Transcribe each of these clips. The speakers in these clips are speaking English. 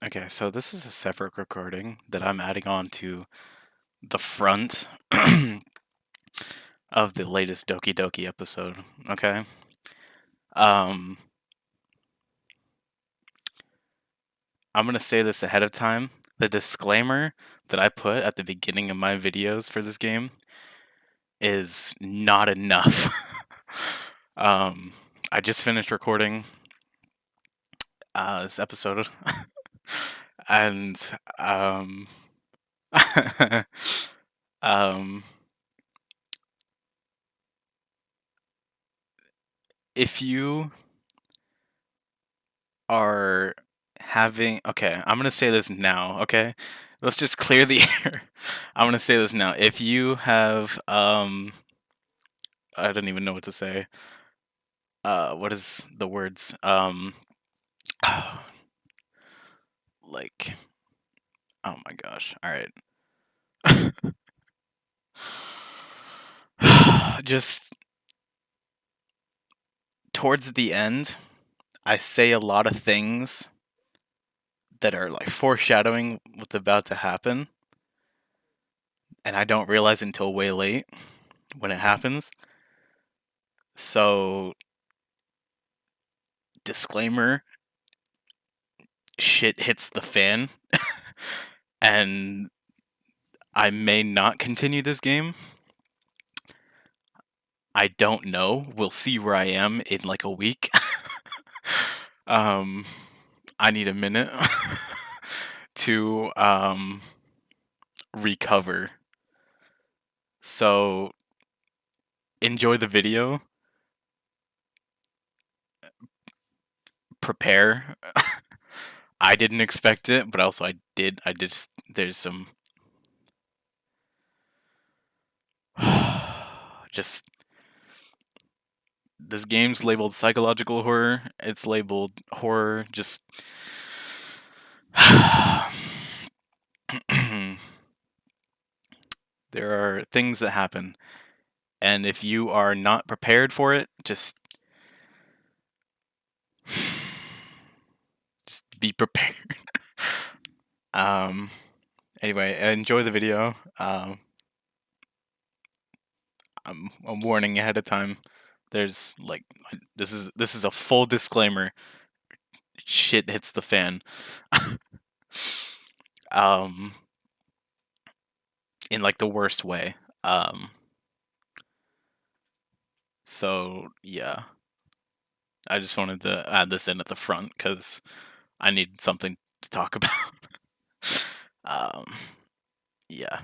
Okay, so this is a separate recording that I'm adding on to the front of the latest Doki Doki episode. Okay. Um, I'm gonna say this ahead of time. The disclaimer that I put at the beginning of my videos for this game is not enough. um, I just finished recording this episode, and um, if you are having okay, I'm gonna say this now, okay? Let's just clear the air. I'm gonna say this now. If you have I don't even know what to say. What is the words? Like oh my gosh. All right. Just towards the end, I say a lot of things that are like foreshadowing what's about to happen, and I don't realize until way late when it happens. So, disclaimer, shit hits the fan, and I may not continue this game. I don't know. We'll see where I am in like a week. um, I need a minute to recover. So enjoy the video. Prepare. I didn't expect it, but also I did. There's some just this game's labeled psychological horror. It's labeled horror. Just there are things that happen, and if you are not prepared for it, just be prepared. um. Anyway, enjoy the video. I'm warning ahead of time. There's like this is a full disclaimer. Shit hits the fan. um, in like the worst way. So yeah, I just wanted to add this in at the front because I need something to talk about. um, yeah.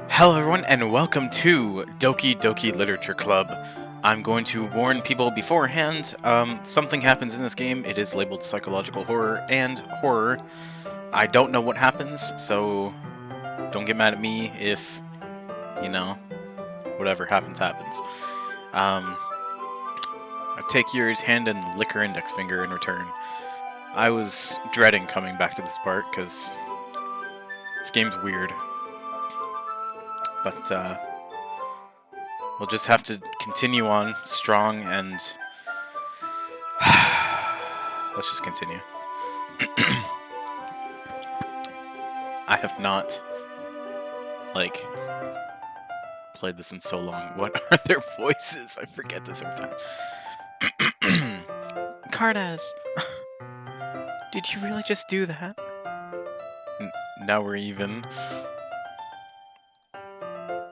Hello everyone and welcome to Doki Doki Literature Club. I'm going to warn people beforehand, something happens in this game. It is labeled psychological horror and horror. I don't know what happens, so don't get mad at me if, you know, whatever happens, happens. I take Yuri's hand and lick her index finger in return. I was dreading coming back to this part, because this game's weird. But, we'll just have to continue on strong and... let's just continue. I have not, like, played this in so long. What are their voices? I forget this every time. Cardas! Did you really just do that? Now we're even.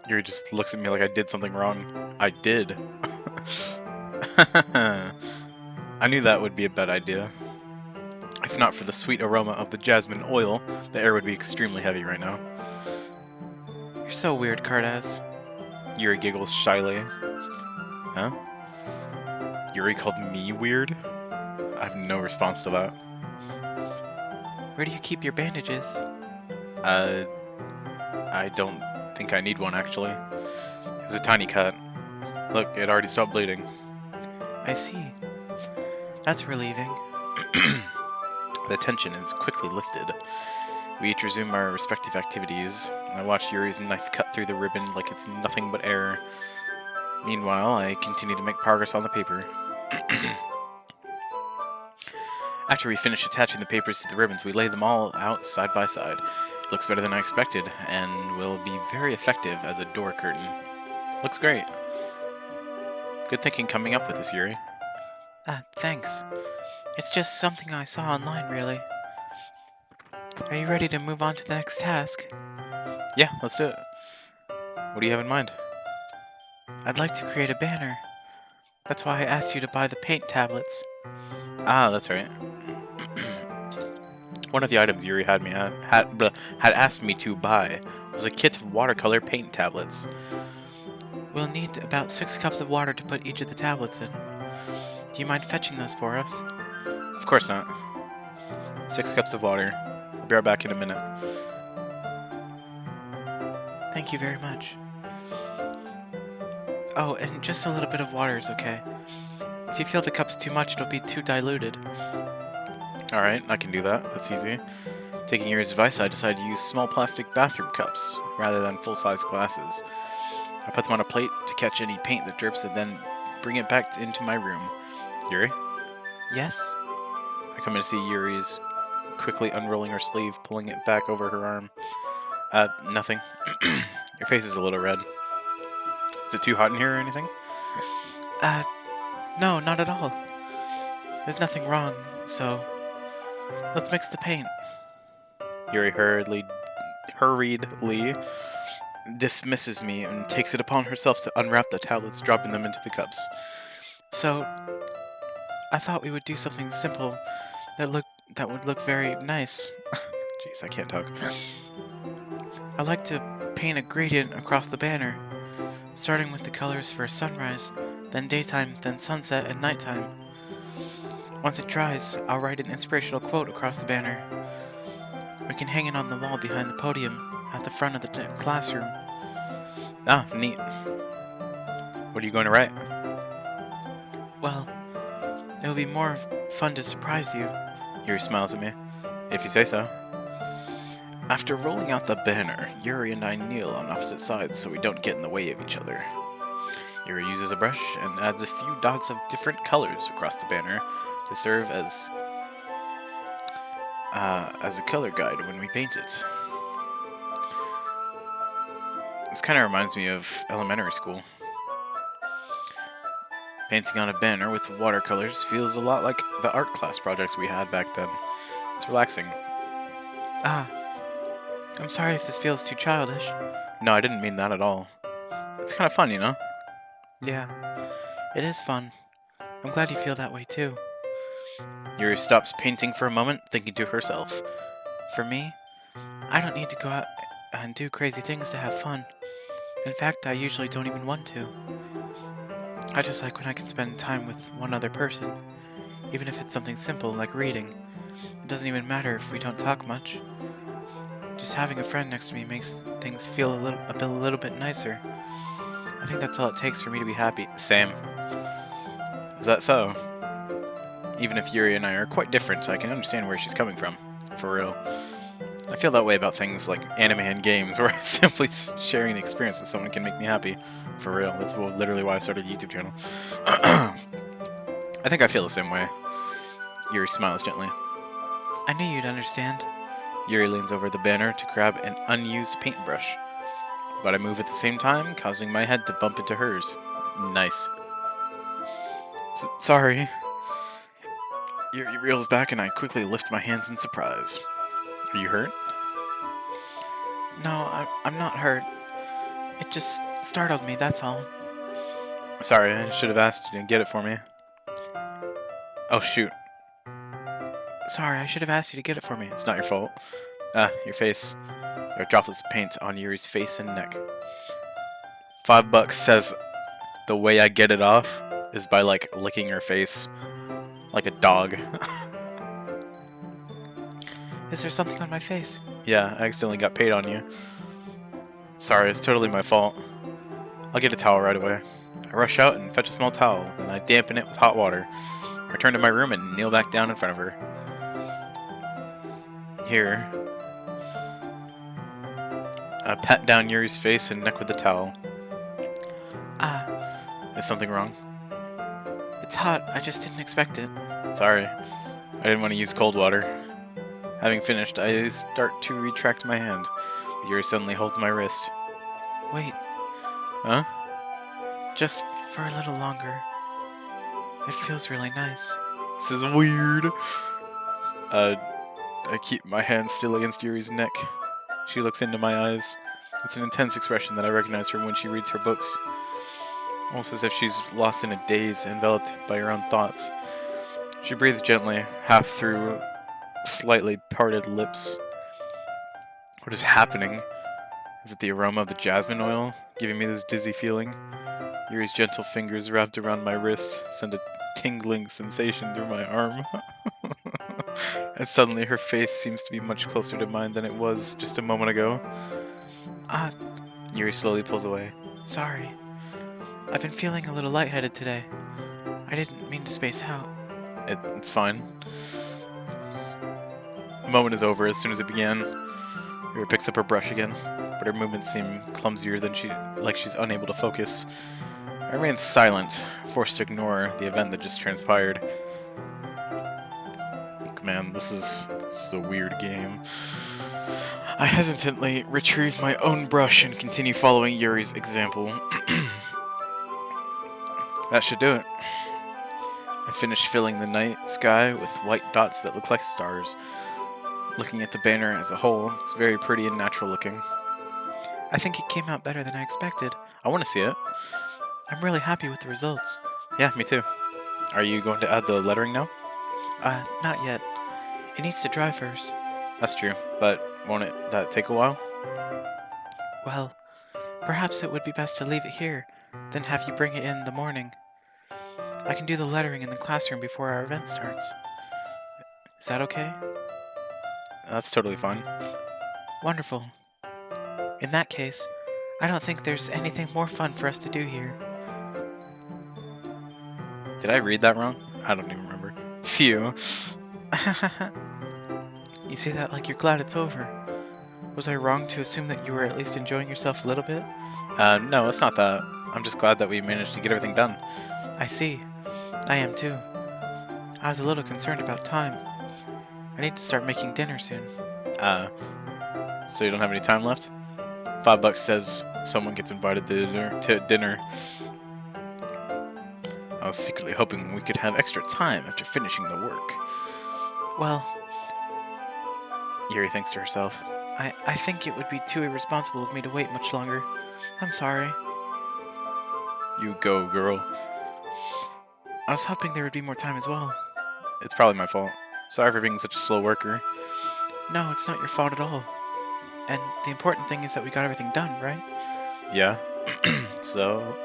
Yuri just looks at me like I did something wrong. I did. I knew that would be a bad idea. If not for the sweet aroma of the jasmine oil, the air would be extremely heavy right now. You're so weird, Cardas. Yuri giggles shyly. Huh? Yuri called me weird? I have no response to that. Where do you keep your bandages? I don't think I need one, actually. It was a tiny cut. Look, it already stopped bleeding. I see. That's relieving. The tension is quickly lifted. We each resume our respective activities. I watch Yuri's knife cut through the ribbon like it's nothing but air. Meanwhile, I continue to make progress on the paper. After we finish attaching the papers to the ribbons, we lay them all out side by side. It looks better than I expected, and will be very effective as a door curtain. Looks great. Good thinking coming up with this, Yuri. Thanks. It's just something I saw online, really. Are you ready to move on to the next task? Yeah, let's do it. What do you have in mind? I'd like to create a banner. That's why I asked you to buy the paint tablets. Ah, that's right. One of the items Yuri had asked me to buy was a kit of watercolor paint tablets. We'll need about 6 cups of water to put each of the tablets in. Do you mind fetching those for us? Of course not. 6 cups of water. I'll be right back in a minute. Thank you very much. Oh, and just a little bit of water is okay. If you feel the cup's too much, it'll be too diluted. Alright, I can do that. That's easy. Taking Yuri's advice, I decided to use small plastic bathroom cups rather than full-size glasses. I put them on a plate to catch any paint that drips and then bring it back into my room. Yuri? Yes? I come in to see Yuri's quickly unrolling her sleeve, pulling it back over her arm. Nothing. Your face is a little red. Is it too hot in here or anything? No, not at all. There's nothing wrong, so let's mix the paint. Yuri hurriedly dismisses me and takes it upon herself to unwrap the tablets, dropping them into the cups. So, I thought we would do something simple that would look very nice. Jeez, I can't talk. I'd like to paint a gradient across the banner, starting with the colors for sunrise, then daytime, then sunset and nighttime. Once it dries, I'll write an inspirational quote across the banner. We can hang it on the wall behind the podium at the front of the classroom. Ah, neat. What are you going to write? Well, it'll be more fun to surprise you. Yuri smiles at me. If you say so. After rolling out the banner, Yuri and I kneel on opposite sides so we don't get in the way of each other. Yuri uses a brush and adds a few dots of different colors across the banner to serve as a color guide when we paint it. This kind of reminds me of elementary school. Painting on a banner with watercolors feels a lot like the art class projects we had back then. It's relaxing. I'm sorry if this feels too childish. No, I didn't mean that at all. It's kind of fun, you know? Yeah, it is fun. I'm glad you feel that way too. Yuri stops painting for a moment, thinking to herself. For me, I don't need to go out and do crazy things to have fun. In fact, I usually don't even want to. I just like when I can spend time with one other person, even if it's something simple like reading. It doesn't even matter if we don't talk much. Just having a friend next to me makes things feel a little bit nicer. I think that's all it takes for me to be happy. Same. Is that so? Even if Yuri and I are quite different, I can understand where she's coming from. For real. I feel that way about things like anime and games, where simply sharing the experience with someone can make me happy. For real. That's literally why I started a YouTube channel. I think I feel the same way. Yuri smiles gently. I knew you'd understand. Yuri leans over the banner to grab an unused paintbrush, but I move at the same time, causing my head to bump into hers. Nice. Sorry. Yuri reels back and I quickly lift my hands in surprise. Are you hurt? No, I'm not hurt. It just startled me, that's all. Sorry, I should have asked you to get it for me. Oh, shoot. Sorry, I should have asked you to get it for me. It's not your fault. Your face. There are droplets of paint on Yuri's face and neck. $5 says the way I get it off is by, like, licking her face. Like a dog. Is there something on my face? Yeah, I accidentally got paid on you. Sorry, it's totally my fault. I'll get a towel right away. I rush out and fetch a small towel, then I dampen it with hot water. I return to my room and kneel back down in front of her. Here. I pat down Yuri's face and neck with the towel. Is something wrong? It's hot. I just didn't expect it. Sorry. I didn't want to use cold water. Having finished, I start to retract my hand. Yuri suddenly holds my wrist. Wait. Huh? Just for a little longer. It feels really nice. This is weird. I keep my hand still against Yuri's neck. She looks into my eyes. It's an intense expression that I recognize from when she reads her books. Almost as if she's lost in a daze, enveloped by her own thoughts. She breathes gently, half through slightly parted lips. What is happening? Is it the aroma of the jasmine oil giving me this dizzy feeling? Yuri's gentle fingers wrapped around my wrist send a tingling sensation through my arm. And suddenly her face seems to be much closer to mine than it was just a moment ago. Yuri slowly pulls away. Sorry. I've been feeling a little lightheaded today. I didn't mean to space out. It's fine. The moment is over as soon as it began. Yuri picks up her brush again, but her movements seem clumsier than she's unable to focus. I remain silent, forced to ignore the event that just transpired. Man, this is a weird game. I hesitantly retrieve my own brush and continue following Yuri's example. That should do it. I finish filling the night sky with white dots that look like stars. Looking at the banner as a whole, it's very pretty and natural looking. I think it came out better than I expected. I want to see it. I'm really happy with the results. Yeah, me too. Are you going to add the lettering now? Not yet. It needs to dry first. That's true, but won't that take a while? Well, perhaps it would be best to leave it here, then have you bring it in the morning. I can do the lettering in the classroom before our event starts. Is that okay? That's totally fine. Wonderful. In that case, I don't think there's anything more fun for us to do here. Did I read that wrong? I don't even remember. Phew. You say that like you're glad it's over. Was I wrong to assume that you were at least enjoying yourself a little bit? No, it's not that. I'm just glad that we managed to get everything done. I see. I am too. I was a little concerned about time. I need to start making dinner soon. So you don't have any time left? $5 says someone gets invited to dinner. I was secretly hoping we could have extra time after finishing the work. Well, Yuri thinks to herself, I think it would be too irresponsible of me to wait much longer. I'm sorry. You go, girl. I was hoping there would be more time as well. It's probably my fault. Sorry for being such a slow worker. No, it's not your fault at all. And the important thing is that we got everything done, right? Yeah. So,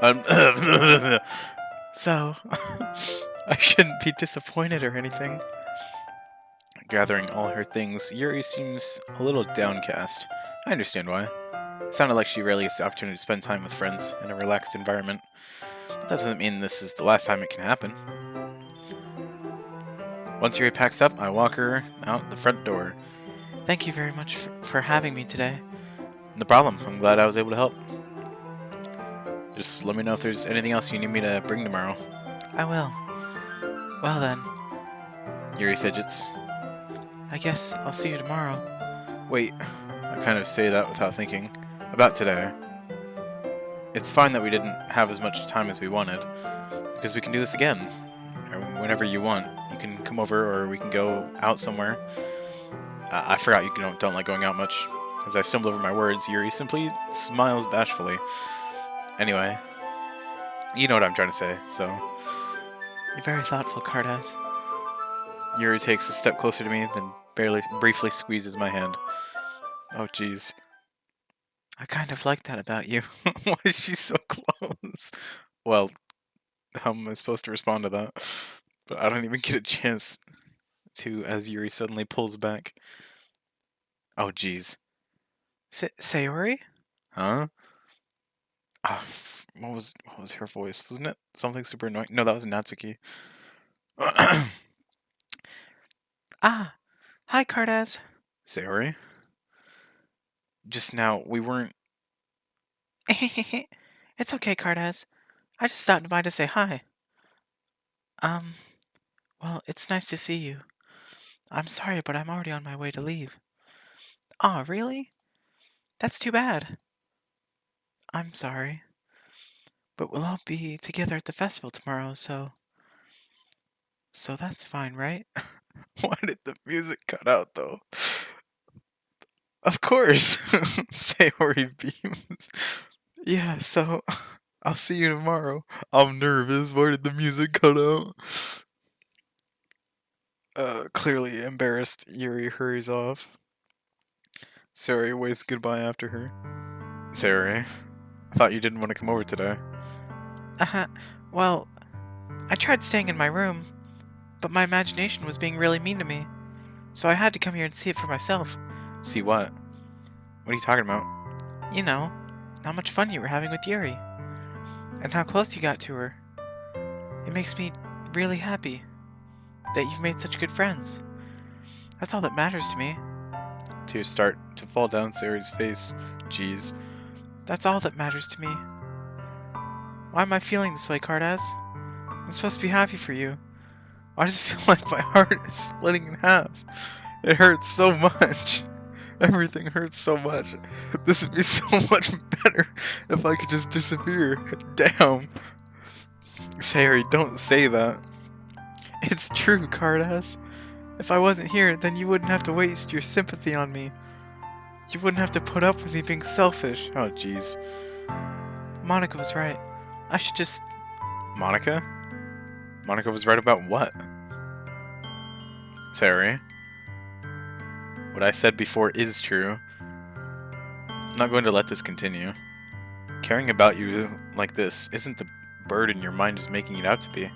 so, I shouldn't be disappointed or anything. Gathering all her things, Yuri seems a little downcast. I understand why. It sounded like she rarely gets the opportunity to spend time with friends in a relaxed environment. But that doesn't mean this is the last time it can happen. Once Yuri packs up, I walk her out the front door. Thank you very much for having me today. No problem. I'm glad I was able to help. Just let me know if there's anything else you need me to bring tomorrow. I will. Well then. Yuri fidgets. I guess I'll see you tomorrow. Wait, I kind of say that without thinking. About today. It's fine that we didn't have as much time as we wanted, because we can do this again. Or whenever you want. You can come over or we can go out somewhere. I forgot you don't like going out much. As I stumble over my words, Yuri simply smiles bashfully. Anyway, you know what I'm trying to say, so... You're very thoughtful, Cardass. Yuri takes a step closer to me, then briefly squeezes my hand. Oh, jeez. I kind of like that about you. Why is she so close? Well, how am I supposed to respond to that? But I don't even get a chance to, as Yuri suddenly pulls back. Oh, jeez. Sayori? Huh? Oh, what was her voice? Wasn't it something super annoying? No, that was Natsuki. Hi, Cardass. Sayori? Just now, we weren't... It's okay, Cardass. I just stopped by to say hi. Well, it's nice to see you. I'm sorry, but I'm already on my way to leave. Aw, really? That's too bad. I'm sorry. But we'll all be together at the festival tomorrow, so that's fine, right? Why did the music cut out, though? Of course! Sayori beams. Yeah, so I'll see you tomorrow. I'm nervous. Why did the music cut out? Clearly embarrassed, Yuri hurries off. Sayori waves goodbye after her. Sayori, I thought you didn't want to come over today. Uh-huh. Well, I tried staying in my room, but my imagination was being really mean to me. So I had to come here and see it for myself. See what? What are you talking about? You know, how much fun you were having with Yuri. And how close you got to her. It makes me really happy that you've made such good friends. That's all that matters to me. Tears start to fall down Sayori's face. Jeez. That's all that matters to me. Why am I feeling this way, Cardaz? I'm supposed to be happy for you. Why does it feel like my heart is splitting in half? It hurts so much. Everything hurts so much. This would be so much better if I could just disappear. Damn. Sayori, don't say that. It's true, Cardaz. If I wasn't here, then you wouldn't have to waste your sympathy on me. You wouldn't have to put up with me being selfish. Oh, jeez. Monica was right. I should just... Monica? Monica was right about what? Sayori? What I said before is true. I'm not going to let this continue. Caring about you like this isn't the burden your mind is making it out to be.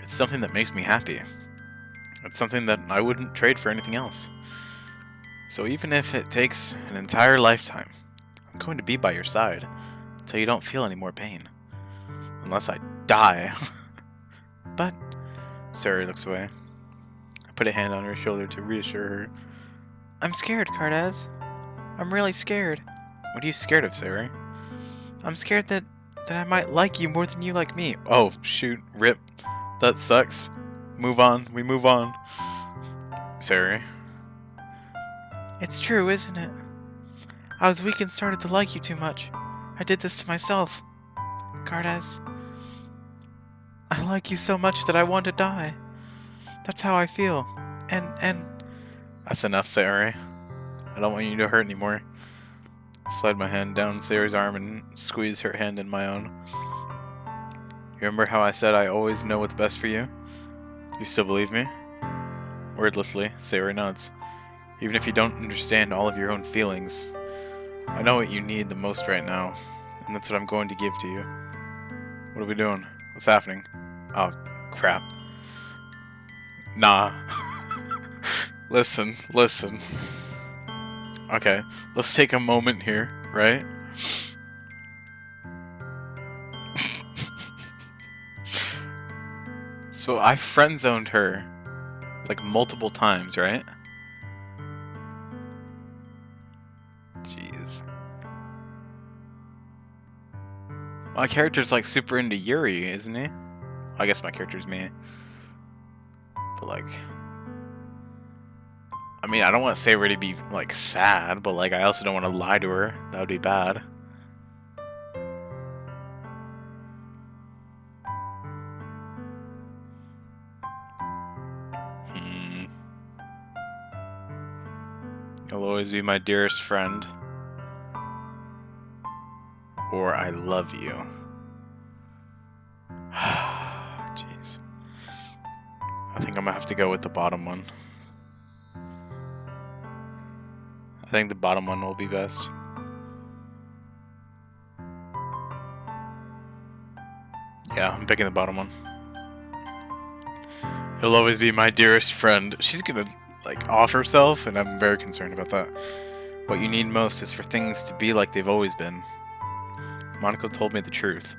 It's something that makes me happy. It's something that I wouldn't trade for anything else. So even if it takes an entire lifetime, I'm going to be by your side until you don't feel any more pain. Unless I die. But... Sayori looks away. I put a hand on her shoulder to reassure her. I'm scared, Cardaz. I'm really scared. What are you scared of, Sayori? I'm scared that I might like you more than you like me. Oh, shoot. Rip. That sucks. Move on. We move on. Sayori. It's true, isn't it? I was weak and started to like you too much. I did this to myself. Cardaz, I like you so much that I want to die. That's how I feel. And... That's enough, Sayori. I don't want you to hurt anymore. Slide my hand down Sayori's arm and squeeze her hand in my own. You remember how I said I always know what's best for you? You still believe me? Wordlessly, Sayori nods. Even if you don't understand all of your own feelings, I know what you need the most right now, and that's what I'm going to give to you. What are we doing? What's happening? Oh, crap. Nah. Listen. Okay, let's take a moment here, right? So I friend-zoned her, like, multiple times, right? Jeez. My character's, like, super into Yuri, isn't he? I guess my character's me. But, like... I mean, I don't want Sayori to be, like, sad, but, like, I also don't want to lie to her. That would be bad. You'll always be my dearest friend. Or I love you. Jeez. I think I'm gonna have to go with the bottom one. I think the bottom one will be best. Yeah, I'm picking the bottom one. You'll always be my dearest friend. She's gonna, like, off herself, and I'm very concerned about that. What you need most is for things to be like they've always been. Monica told me the truth.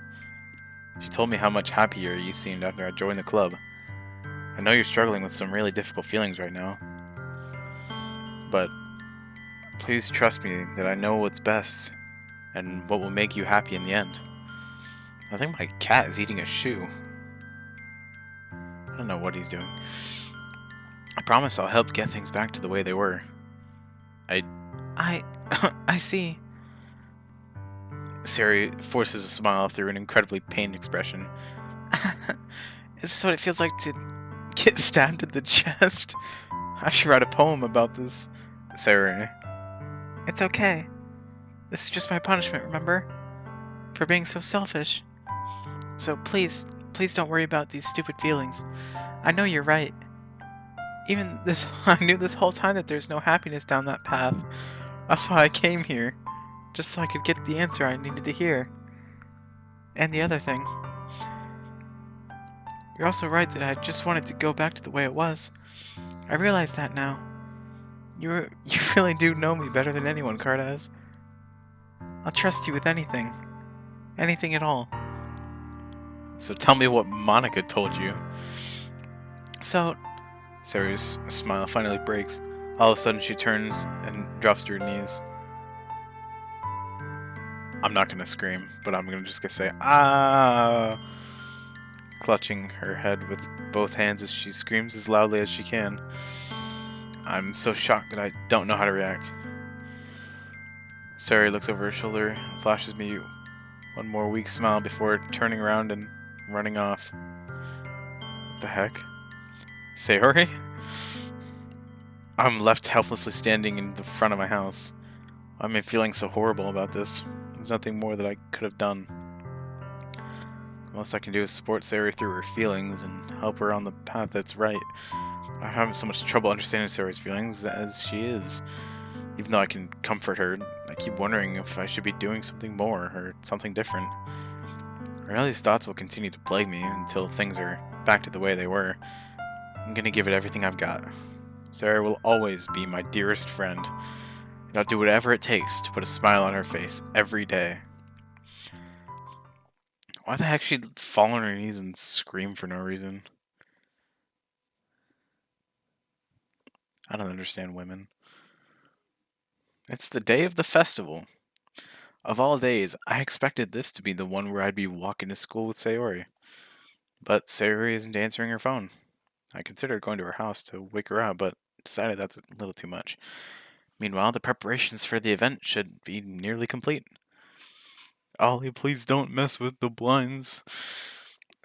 She told me how much happier you seemed after I joined the club. I know you're struggling with some really difficult feelings right now. But please trust me that I know what's best and what will make you happy in the end. I think my cat is eating a shoe. I don't know what he's doing. I promise I'll help get things back to the way they were. I I see. Sari forces a smile through an incredibly pained expression. Is this what it feels like to get stabbed in the chest? I should write a poem about this. Sari, It's okay. This is just my punishment, remember? For being so selfish. So please don't worry about these stupid feelings. I know you're right. Even this, I knew this whole time that there's no happiness down that path. That's why I came here. Just so I could get the answer I needed to hear. And the other thing. You're also right that I just wanted to go back to the way it was. I realize that now. You really do know me better than anyone, Cartaz. I'll trust you with anything. Anything at all. so tell me what Monica told you. So, Sari's smile finally breaks. All of a sudden, she turns and drops to her knees. I'm not gonna scream, but I'm just gonna say, ah! Clutching her head with both hands as she screams as loudly as she can. I'm so shocked that I don't know how to react. Sari looks over her shoulder and flashes me one more weak smile before turning around and running off. What the heck? Sayori? I'm left helplessly standing in the front of my house. I'm feeling so horrible about this. There's nothing more that I could have done. The most I can do is support Sayori through her feelings and help her on the path that's right. I'm having so much trouble understanding Sayori's feelings as she is. Even though I can comfort her, I keep wondering if I should be doing something more or something different. I know these thoughts will continue to plague me until things are back to the way they were. I'm gonna give it everything I've got. Sarah will always be my dearest friend, and I'll do whatever it takes to put a smile on her face every day. Why the heck she'd fall on her knees and scream for no reason? I don't understand women. It's the day of the festival. Of all days, I expected this to be the one where I'd be walking to school with Sayori. But Sayori isn't answering her phone. I considered going to her house to wake her up, but decided that's a little too much. Meanwhile, the preparations for the event should be nearly complete. Ollie, please don't mess with the blinds.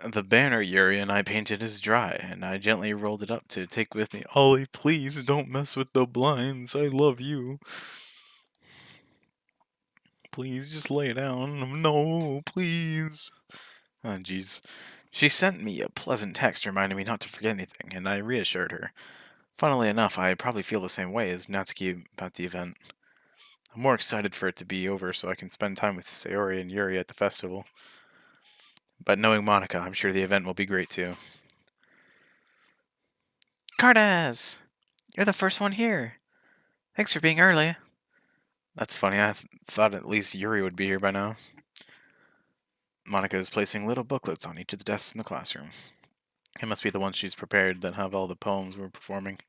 The banner Yuri and I painted is dry, and I gently rolled it up to take with me. Ollie, please don't mess with the blinds. I love you. Please, just lay it down. No, please. Oh, jeez. She sent me a pleasant text reminding me not to forget anything, and I reassured her. Funnily enough, I probably feel the same way as Natsuki about the event. I'm more excited for it to be over so I can spend time with Sayori and Yuri at the festival. But knowing Monica, I'm sure the event will be great too. Cartaz! You're the first one here. Thanks for being early. That's funny, I thought at least Yuri would be here by now. Monica is placing little booklets on each of the desks in the classroom. It must be the ones she's prepared that have all the poems we're performing.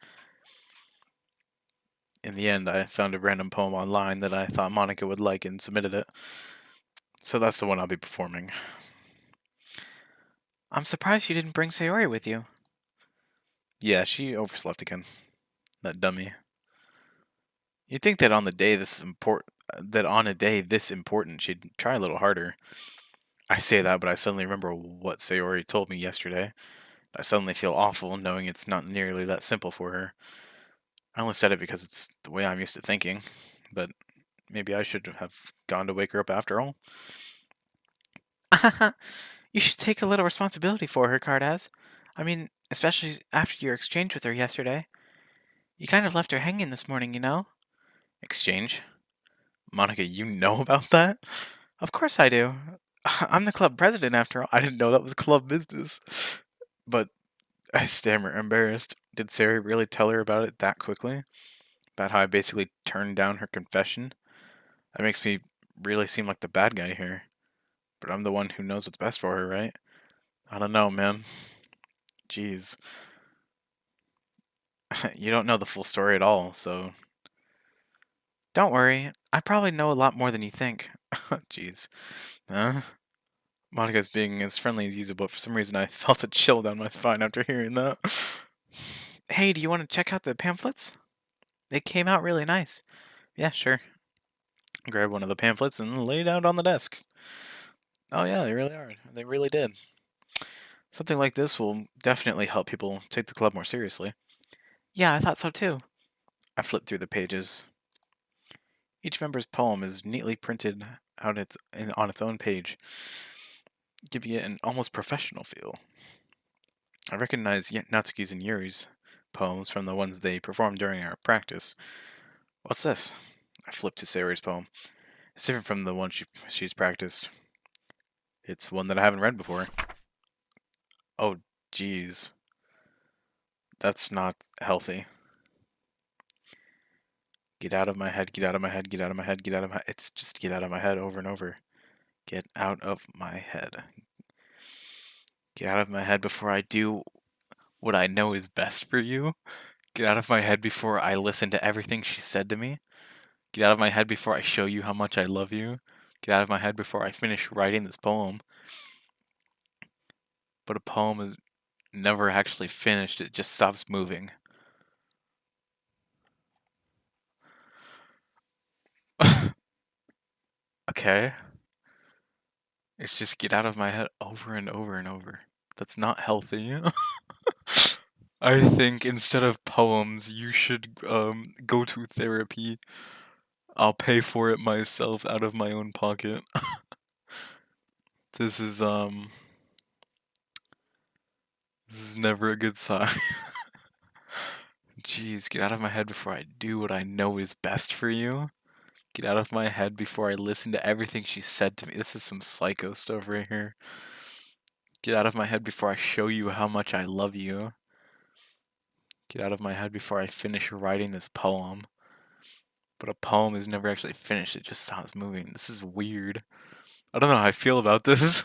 In the end, I found a random poem online that I thought Monica would like and submitted it. So that's the one I'll be performing. I'm surprised you didn't bring Sayori with you. Yeah, she overslept again. That dummy. You'd think that on the day this important, she'd try a little harder. I say that, but I suddenly remember what Sayori told me yesterday. I suddenly feel awful knowing it's not nearly that simple for her. I only said it because it's the way I'm used to thinking, but maybe I should have gone to wake her up after all. You should take a little responsibility for her, Cartaz. I mean, especially after your exchange with her yesterday. You kind of left her hanging this morning, you know? Exchange? Monica, you know about that? Of course I do. I'm the club president after all. I didn't know that was club business. But I stammer, embarrassed. Did Sari really tell her about it that quickly? About how I basically turned down her confession? That makes me really seem like the bad guy here. But I'm the one who knows what's best for her, right? I don't know, man. Jeez. You don't know the full story at all, so... Don't worry. I probably know a lot more than you think. Jeez. Huh? Monica's being as friendly as usual, but for some reason I felt a chill down my spine after hearing that. Hey, do you want to check out the pamphlets? They came out really nice. Yeah, sure. Grab one of the pamphlets and lay it out on the desk. Oh yeah, they really are. They really did. Something like this will definitely help people take the club more seriously. Yeah, I thought so too. I flipped through the pages. Each member's poem is neatly printed out on its own page, giving it an almost professional feel. I recognize Natsuki's and Yuri's poems from the ones they performed during our practice. What's this? I flipped to Sayori's poem. It's different from the one she's practiced. It's one that I haven't read before. Oh, jeez. That's not healthy. Get out of my head, get out of my head, get out of my head, get out of my... It's just get out of my head over and over. Get out of my head. Get out of my head before I do what I know is best for you. Get out of my head before I listen to everything she said to me. Get out of my head before I show you how much I love you. Get out of my head before I finish writing this poem. But a poem is never actually finished, it just stops moving. Okay. It's just get out of my head over and over and over. That's not healthy. I think instead of poems, you should go to therapy. I'll pay for it myself out of my own pocket. This is never a good sign. Jeez, get out of my head before I do what I know is best for you. Get out of my head before I listen to everything she said to me. This is some psycho stuff right here. Get out of my head before I show you how much I love you. Get out of my head before I finish writing this poem. But a poem is never actually finished, it just stops moving. This is weird. I don't know how I feel about this.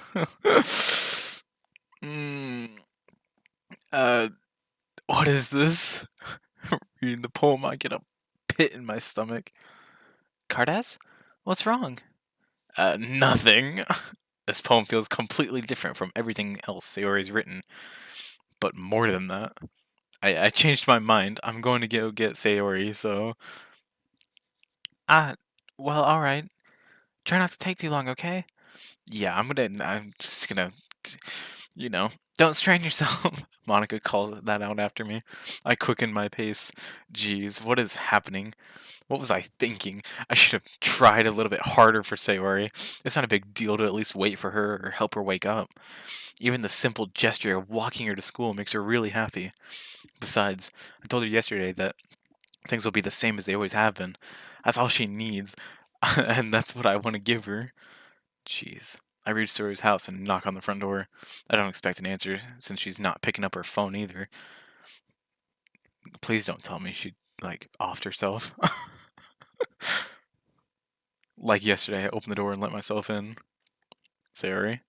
What is this? Reading the poem, I get a pit in my stomach. Cardas? What's wrong? Nothing. This poem feels completely different from everything else Sayori's written. But more than that, I changed my mind. I'm going to go get Sayori, so... Well, alright. Try not to take too long, okay? Yeah, I'm just gonna... You know, don't strain yourself. Monica calls that out after me. I quicken my pace. Jeez, what is happening? What was I thinking? I should have tried a little bit harder for Sayori. It's not a big deal to at least wait for her or help her wake up. Even the simple gesture of walking her to school makes her really happy. Besides, I told her yesterday that things will be the same as they always have been. That's all she needs, and that's what I want to give her. Jeez. I reach Sayori's house and knock on the front door. I don't expect an answer, since she's not picking up her phone either. Please don't tell me she, like, offed herself. Like yesterday, I opened the door and let myself in. Sayori.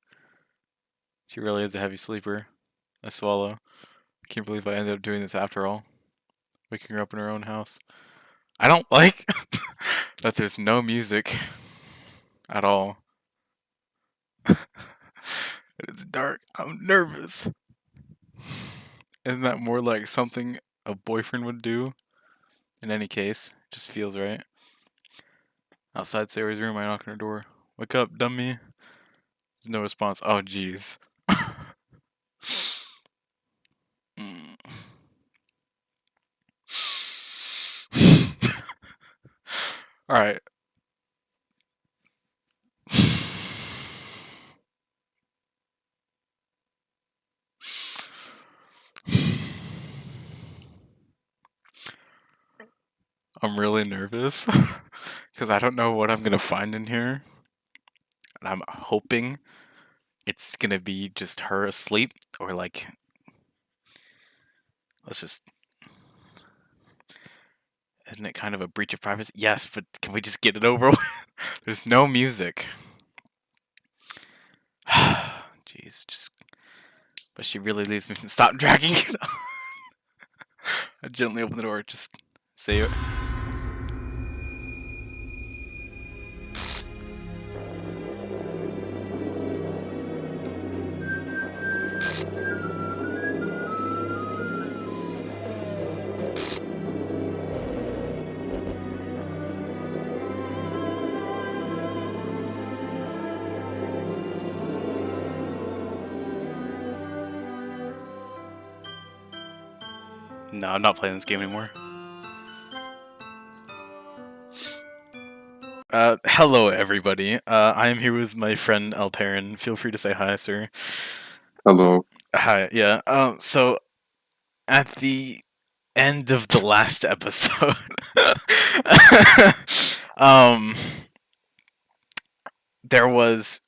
She really is a heavy sleeper. I swallow. I can't believe I ended up doing this after all. Waking her up in her own house. I don't like that there's no music at all. It's dark. I'm nervous. Isn't that more like something a boyfriend would do? In any case, it just feels right. Outside Sayori's room, I knock on her door. Wake up, dummy. There's no response. Oh, jeez. Mm. Alright. I'm really nervous because I don't know what I'm gonna find in here. And I'm hoping it's gonna be just her asleep or like, let's just, isn't it kind of a breach of privacy? Yes, but can we just get it over with? There's no music. Jeez, just, but she really leaves me. Stop dragging it on. I gently open the door, just say it. No, I'm not playing this game anymore. Hello everybody. I am here with my friend Alperin. Feel free to say hi, sir. Hello. Hi, yeah. So at the end of the last episode, um, there was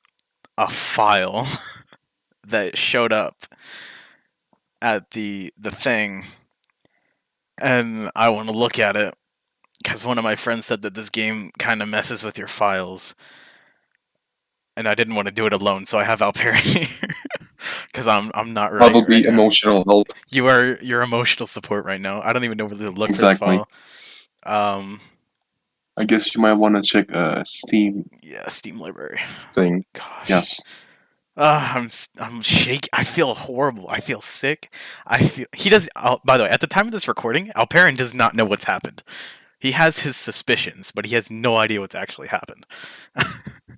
a file that showed up at the thing, and I want to look at it because one of my friends said that this game kind of messes with your files, and I didn't want to do it alone, so I have Alperin here because I'm not running it Probably right now. emotional help. You are your emotional support right now. I don't even know where to look Exactly. for this file. I guess you might want to check Steam Yeah, Steam library. thing. Gosh. Yes. I'm shaky. I feel horrible. I feel sick. I feel he does. By the way, at the time of this recording, Alperin does not know what's happened. He has his suspicions, but he has no idea what's actually happened.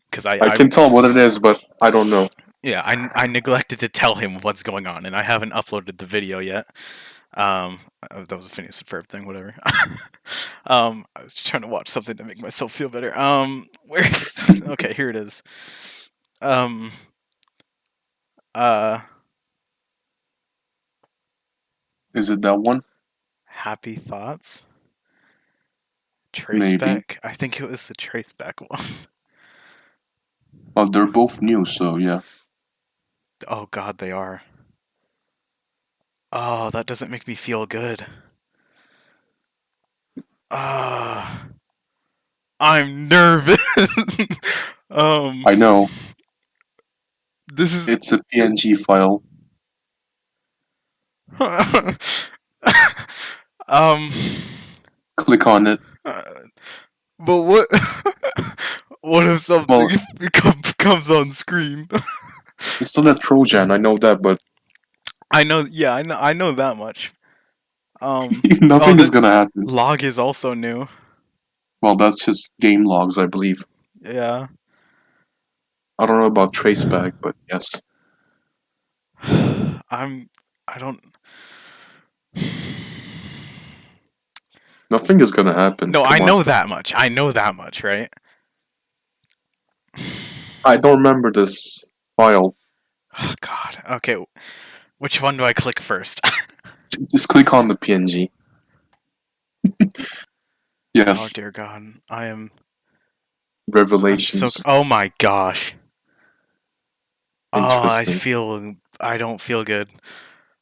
Because I can tell what it is, but I don't know. Yeah, I neglected to tell him what's going on, and I haven't uploaded the video yet. That was a Phineas and Ferb thing, whatever. I was trying to watch something to make myself feel better. Where? Okay, here it is. Is it that one? Happy Thoughts. Maybe. Traceback. I think it was the Traceback one. Oh, they're both new, so yeah. Oh God, they are. Oh, that doesn't make me feel good. I'm nervous. I know. This is. It's a PNG file. um. Click on it. But what? What if something Well, comes on screen? it's still a Trojan, I know that, but I know. Yeah, I know that much. nothing is gonna happen. Log is also new. Well, that's just game logs, I believe. Yeah. I don't know about Traceback, but yes. I don't. Nothing is gonna happen. No, Come I on. know that much. I know that much, right? I don't remember this file. Oh, God. Okay. Which one do I click first? Just click on the PNG. Oh Yes. dear God. I'm Revelations. oh my gosh. Oh, Interesting. I don't feel good.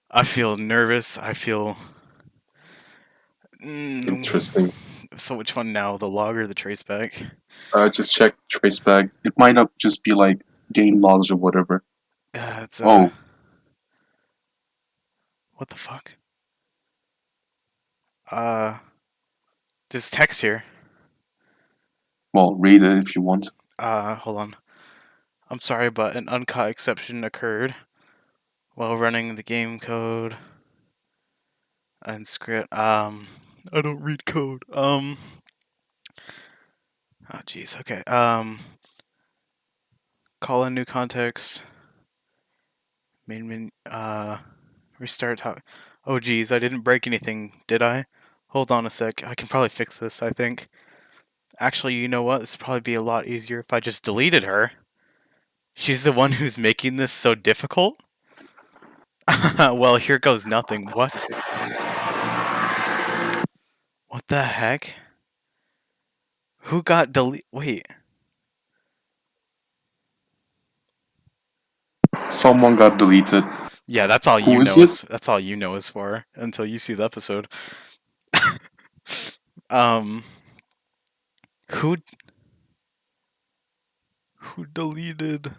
I feel nervous. I feel. Interesting. So which one now? The log or the traceback? Just check Traceback. It might not just be like game logs or whatever. It's Oh, what the fuck? There's text here. well, read it if you want. Hold on. I'm sorry, but an uncaught exception occurred while running the game code and script. I don't read code. Oh jeez. Okay. Call in new context. Restart talk. Oh geez, I didn't break anything, did I? Hold on a sec. I can probably fix this, I think. Actually, you know what? This would probably be a lot easier if I just deleted her. She's the one who's making this so difficult? Well, here goes nothing. What? What the heck? Who got delete? Wait. Someone got deleted. Yeah, that's all Who you is know. it? That's all you know is for until you see the episode. Who deleted?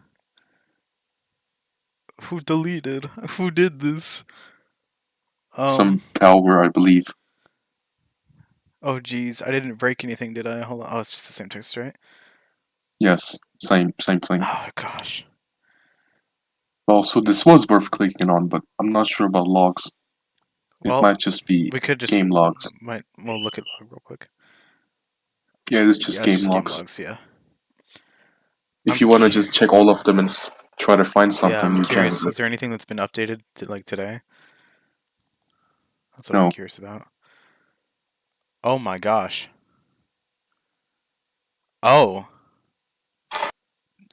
Who deleted? Who did this? Some power, I believe. Oh geez, I didn't break anything, did I? Hold on. Oh, it's just the same text, right? Yes, same thing. Oh gosh. Also, this was worth clicking on, but I'm not sure about logs. It Well, might just be we could just game logs. We'll look at log real quick. Yeah, it's just Yeah, game it's just logs. game logs. Yeah. If you want to just check all of them and try to find something, Yeah, I'm you curious. can. Is there anything that's been updated to like today? That's what I'm No. curious about. Oh my gosh. Oh.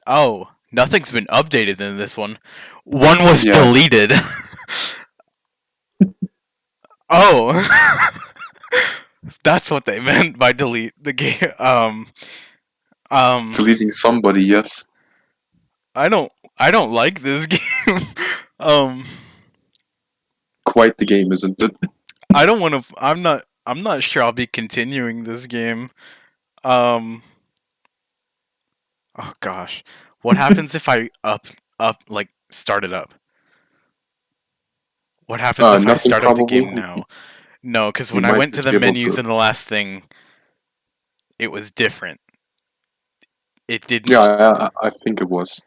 Oh. Nothing's been updated in this one. One was Yeah. deleted. Oh. That's what they meant by delete the game. Deleting somebody, yes. I don't like this game. um Quite the game, isn't it? I don't want to I'm not sure I'll be continuing this game. Oh gosh. What happens if I like start it up? What happens if I Nothing start up the probably. game now? No, cuz You when I might went to just the be able menus to. in the last thing, it was different. It didn't Yeah, I think it was.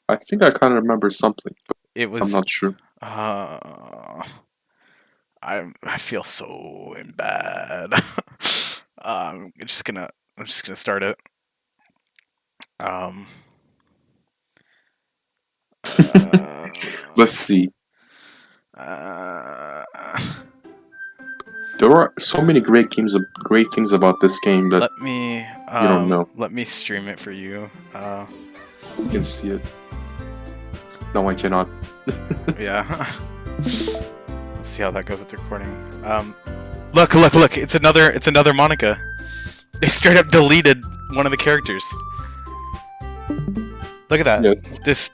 I think I kind of remember something, but it I'm was not sure. uh I feel so bad. I'm just gonna start it. Um uh, Let's see. uh, There are so many great things about this game that you don't know. let me stream it for you. You can see it. No, I cannot. Yeah. Let's see how that goes with the recording. Look! It's another Monica. They straight up deleted one of the characters. Look at that. Yes, This.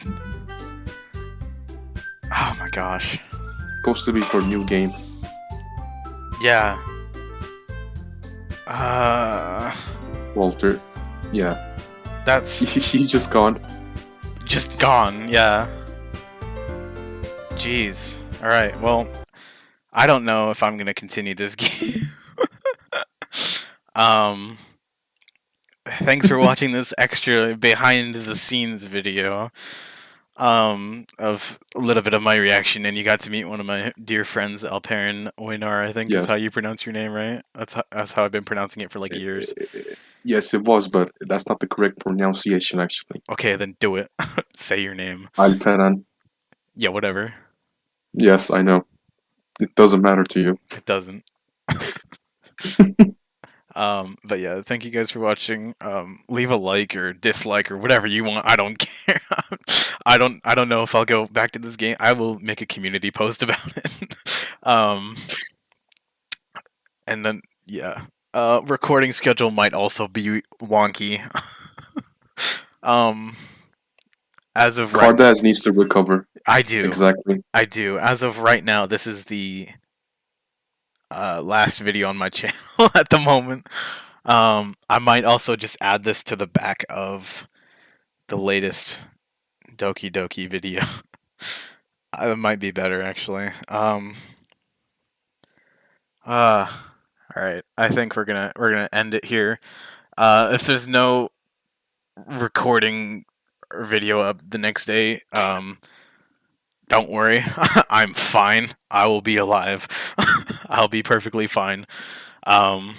Oh my gosh. supposed to be for a new game. Yeah. Walter. Yeah. That's She's just gone. just gone. Yeah. Jeez. All right. Well, I don't know if I'm gonna continue this game. um. Thanks for watching this extra behind the scenes video. Of a little bit of my reaction, and you got to meet one of my dear friends, Alperin Oinar, I think is Yes. how you pronounce your name, right? That's how I've been pronouncing it for like years. Yes, it was, but that's not the correct pronunciation, actually. Okay, then do it. Say your name. Alperan. Yeah, whatever. Yes, I know. It doesn't matter to you. It doesn't. But yeah, thank you guys for watching. Leave a like or dislike or whatever you want. I don't care. I don't know if I'll go back to this game. I will make a community post about it. And then yeah. Recording schedule might also be wonky. As of right Cardaz needs to recover. I do. Exactly. I do. As of right now, this is the last video on my channel at the moment. I might also just add this to the back of the latest Doki Doki video. It might be better actually. All right. I think we're gonna end it here. If there's no recording or video up the next day, don't worry. I'm fine. I will be alive. I'll be perfectly fine. I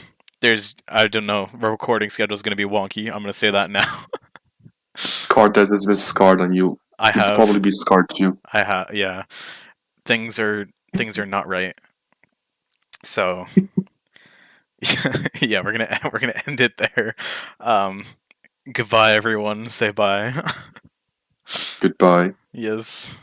don't know. The recording schedule is gonna be wonky. I'm gonna say that now. Cardaz has been scarred on you. I He'll have. probably be scarred too. I have. Yeah. Things are not right. So yeah, we're gonna end it there. Goodbye, everyone. Say bye. Goodbye. Yes.